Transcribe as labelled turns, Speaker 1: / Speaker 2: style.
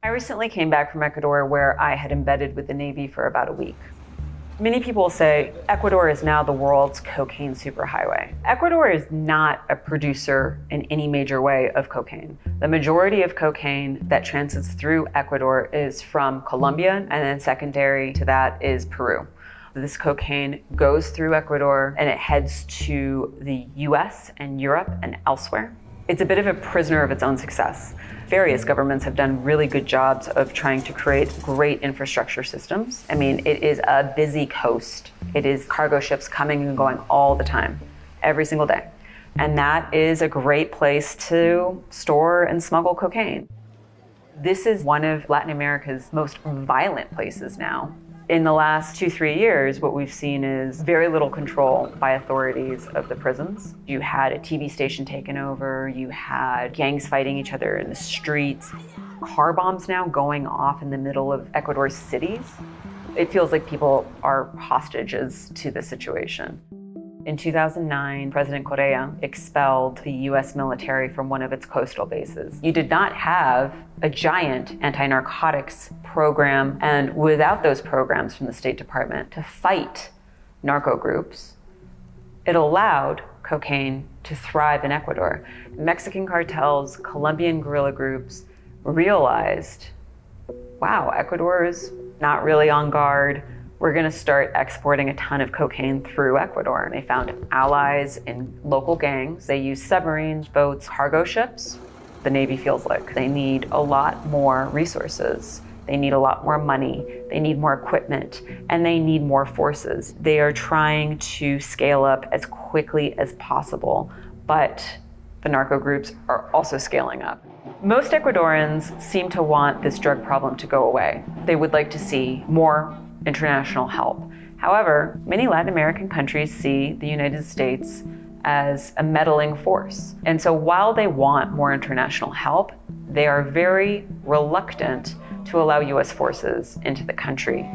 Speaker 1: I recently came back from Ecuador where I had embedded with the Navy for about a week. Many people say Ecuador is now the world's cocaine superhighway. Ecuador is not a producer in any major way of cocaine. The majority of cocaine that transits through Ecuador is from Colombia, and then secondary to that is Peru. This cocaine goes through Ecuador and it heads to the US and Europe and elsewhere. It's a bit of a prisoner of its own success. Various governments have done really good jobs of trying to create great infrastructure systems. I mean, it is a busy coast. It is cargo ships coming and going all the time, every single day. And that is a great place to store and smuggle cocaine. This is one of Latin America's most violent places now. In the last 2-3 years, what we've seen is very little control by authorities of the prisons. You had a TV station taken over, you had gangs fighting each other in the streets, car bombs now going off in the middle of Ecuador's cities. It feels like people are hostages to the situation. In 2009, President Correa expelled the US military from one of its coastal bases. You did not have a giant anti-narcotics program, and without those programs from the State Department to fight narco groups, it allowed cocaine to thrive in Ecuador. Mexican cartels, Colombian guerrilla groups realized, wow, Ecuador is not really on guard. We're going to start exporting a ton of cocaine through Ecuador. And they found allies in local gangs. They use submarines, boats, cargo ships. The Navy feels like they need a lot more resources. They need a lot more money. They need more equipment, and they need more forces. They are trying to scale up as quickly as possible, but the narco groups are also scaling up. Most Ecuadorians seem to want this drug problem to go away. They would like to see more international help. However, many Latin American countries see the United States as a meddling force. And so while they want more international help, they are very reluctant to allow US forces into the country.